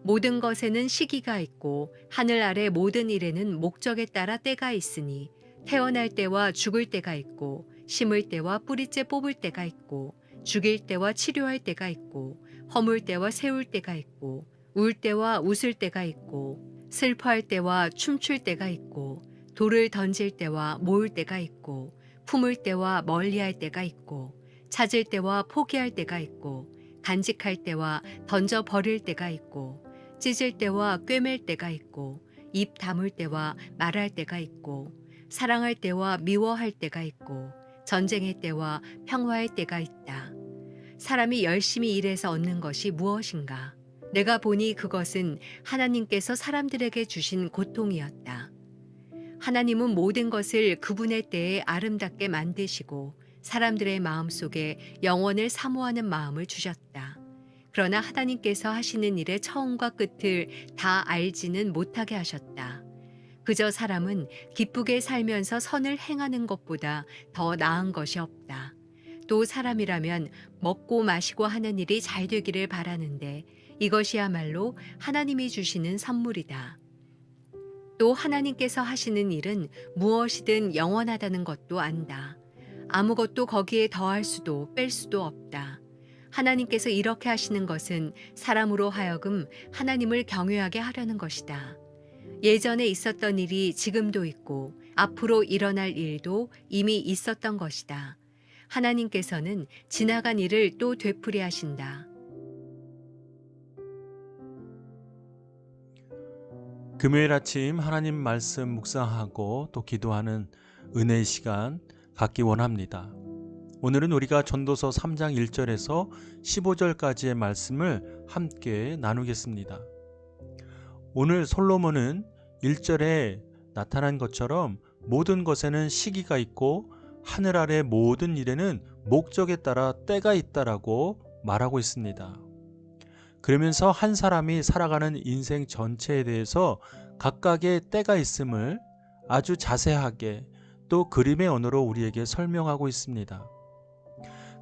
모든 것에는 시기가 있고 하늘 아래 모든 일에는 목적에 따라 때가 있으니 태어날 때와 죽을 때가 있고 심을 때와 뿌리째 뽑을 때가 있고 죽일 때와 치료할 때가 있고 허물 때와 세울 때가 있고 울 때와 웃을 때가 있고 슬퍼할 때와 춤출 때가 있고 돌을 던질 때와 모을 때가 있고 품을 때와 멀리할 때가 있고 찾을 때와 포기할 때가 있고 간직할 때와 던져 버릴 때가 있고 찢을 때와 꿰맬 때가 있고 입 다물 때와 말할 때가 있고 사랑할 때와 미워할 때가 있고 전쟁의 때와 평화의 때가 있다. 사람이 열심히 일해서 얻는 것이 무엇인가? 내가 보니 그것은 하나님께서 사람들에게 주신 고통이었다. 하나님은 모든 것을 그분의 때에 아름답게 만드시고 사람들의 마음속에 영원을 사모하는 마음을 주셨다. 그러나 하나님께서 하시는 일의 처음과 끝을 다 알지는 못하게 하셨다. 그저 사람은 기쁘게 살면서 선을 행하는 것보다 더 나은 것이 없다. 또 사람이라면 먹고 마시고 하는 일이 잘 되기를 바라는데 이것이야말로 하나님이 주시는 선물이다. 또 하나님께서 하시는 일은 무엇이든 영원하다는 것도 안다. 아무것도 거기에 더할 수도 뺄 수도 없다. 하나님께서 이렇게 하시는 것은 사람으로 하여금 하나님을 경외하게 하려는 것이다. 예전에 있었던 일이 지금도 있고 앞으로 일어날 일도 이미 있었던 것이다. 하나님께서는 지나간 일을 또 되풀이 하신다. 금요일 아침 하나님 말씀 묵상하고 또 기도하는 은혜의 시간 갖기 원합니다. 오늘은 우리가 전도서 3장 1절에서 15절까지의 말씀을 함께 나누겠습니다. 오늘 솔로몬은 1절에 나타난 것처럼 모든 것에는 시기가 있고 하늘 아래 모든 일에는 목적에 따라 때가 있다라고 말하고 있습니다. 그러면서 한 사람이 살아가는 인생 전체에 대해서 각각의 때가 있음을 아주 자세하게 또 그림의 언어로 우리에게 설명하고 있습니다.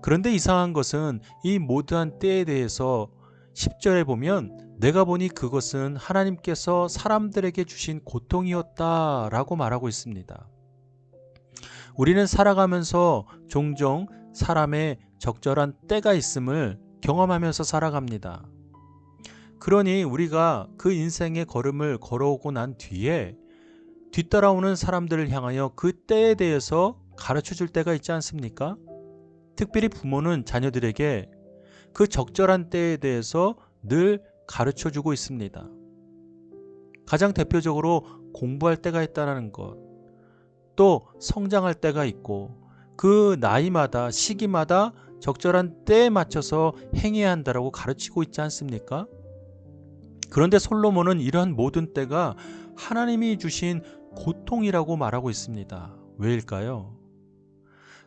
그런데 이상한 것은 이 모두한 때에 대해서 10절에 보면 내가 보니 그것은 하나님께서 사람들에게 주신 고통이었다라고 말하고 있습니다. 우리는 살아가면서 종종 사람의 적절한 때가 있음을 경험하면서 살아갑니다. 그러니 우리가 그 인생의 걸음을 걸어오고 난 뒤에 뒤따라오는 사람들을 향하여 그 때에 대해서 가르쳐 줄 때가 있지 않습니까? 특별히 부모는 자녀들에게 그 적절한 때에 대해서 늘 가르쳐 주고 있습니다. 가장 대표적으로 공부할 때가 있다는 것, 또 성장할 때가 있고 그 나이마다 시기마다 적절한 때에 맞춰서 행해야 한다고 가르치고 있지 않습니까? 그런데 솔로몬은 이러한 모든 때가 하나님이 주신 고통이라고 말하고 있습니다. 왜일까요?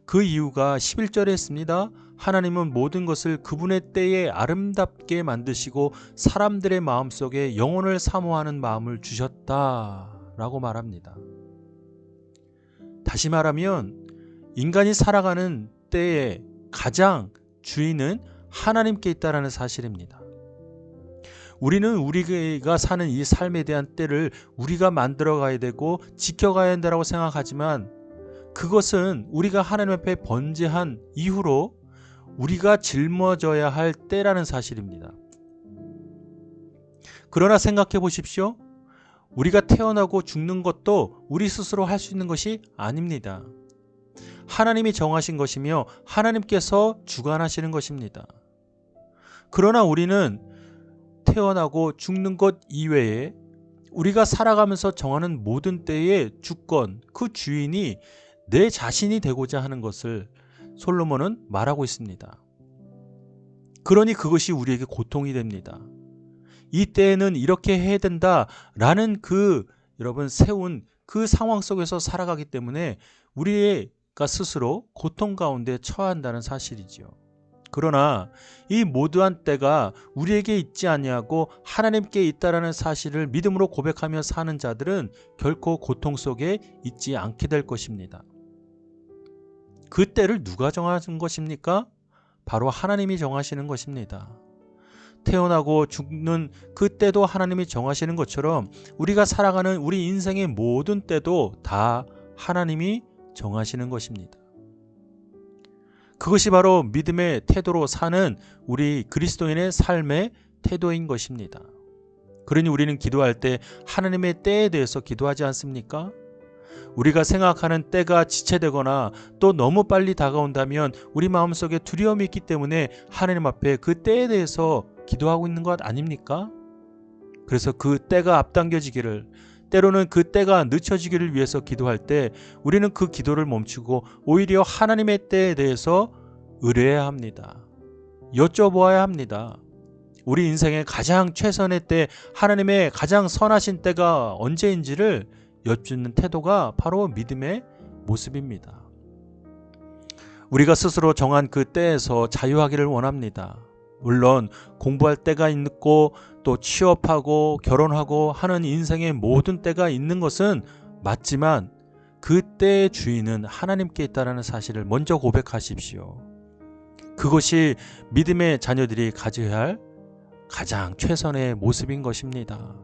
그 이유가 11절에 있습니다. 하나님은 모든 것을 그분의 때에 아름답게 만드시고 사람들의 마음속에 영혼을 사모하는 마음을 주셨다라고 말합니다. 다시 말하면 인간이 살아가는 때에 가장 주인은 하나님께 있다는 사실입니다. 우리는 우리가 사는 이 삶에 대한 때를 우리가 만들어가야 되고 지켜가야 한다고 생각하지만 그것은 우리가 하나님 앞에 번제한 이후로 우리가 짊어져야 할 때라는 사실입니다. 그러나 생각해 보십시오. 우리가 태어나고 죽는 것도 우리 스스로 할 수 있는 것이 아닙니다. 하나님이 정하신 것이며 하나님께서 주관하시는 것입니다. 그러나 우리는 태어나고 죽는 것 이외에 우리가 살아가면서 정하는 모든 때의 주권, 그 주인이 내 자신이 되고자 하는 것을 솔로몬은 말하고 있습니다. 그러니 그것이 우리에게 고통이 됩니다. 이 때에는 이렇게 해야 된다라는 여러분 세운 그 상황 속에서 살아가기 때문에 우리가 스스로 고통 가운데 처한다는 사실이지요. 그러나 이 모두한 때가 우리에게 있지 아니하고 하나님께 있다라는 사실을 믿음으로 고백하며 사는 자들은 결코 고통 속에 있지 않게 될 것입니다. 그 때를 누가 정하는 것입니까? 바로 하나님이 정하시는 것입니다. 태어나고 죽는 그 때도 하나님이 정하시는 것처럼 우리가 살아가는 우리 인생의 모든 때도 다 하나님이 정하시는 것입니다. 그것이 바로 믿음의 태도로 사는 우리 그리스도인의 삶의 태도인 것입니다. 그러니 우리는 기도할 때 하나님의 때에 대해서 기도하지 않습니까? 우리가 생각하는 때가 지체되거나 또 너무 빨리 다가온다면 우리 마음속에 두려움이 있기 때문에 하나님 앞에 그 때에 대해서 기도하고 있는 것 아닙니까? 그래서 그 때가 앞당겨지기를, 때로는 그 때가 늦춰지기를 위해서 기도할 때 우리는 그 기도를 멈추고 오히려 하나님의 때에 대해서 의뢰해야 합니다. 여쭤보아야 합니다. 우리 인생의 가장 최선의 때, 하나님의 가장 선하신 때가 언제인지를 여쭙는 태도가 바로 믿음의 모습입니다. 우리가 스스로 정한 그 때에서 자유하기를 원합니다. 물론 공부할 때가 있고 또 취업하고 결혼하고 하는 인생의 모든 때가 있는 것은 맞지만 그 때의 주인은 하나님께 있다는 사실을 먼저 고백하십시오. 그것이 믿음의 자녀들이 가져야 할 가장 최선의 모습인 것입니다.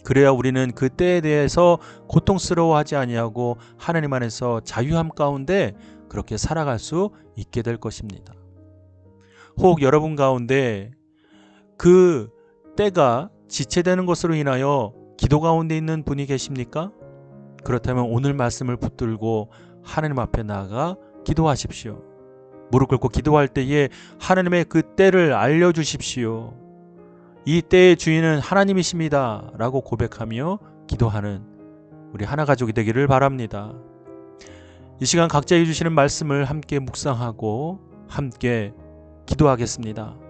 그래야 우리는 그 때에 대해서 고통스러워하지 아니하고 하나님 안에서 자유함 가운데 그렇게 살아갈 수 있게 될 것입니다. 혹 여러분 가운데 그 때가 지체되는 것으로 인하여 기도 가운데 있는 분이 계십니까? 그렇다면 오늘 말씀을 붙들고 하나님 앞에 나아가 기도하십시오. 무릎 꿇고 기도할 때에 하나님의 그 때를 알려주십시오. 이 때의 주인은 하나님이십니다 라고 고백하며 기도하는 우리 하나 가족이 되기를 바랍니다. 이 시간 각자에게 주시는 말씀을 함께 묵상하고 함께 기도하겠습니다.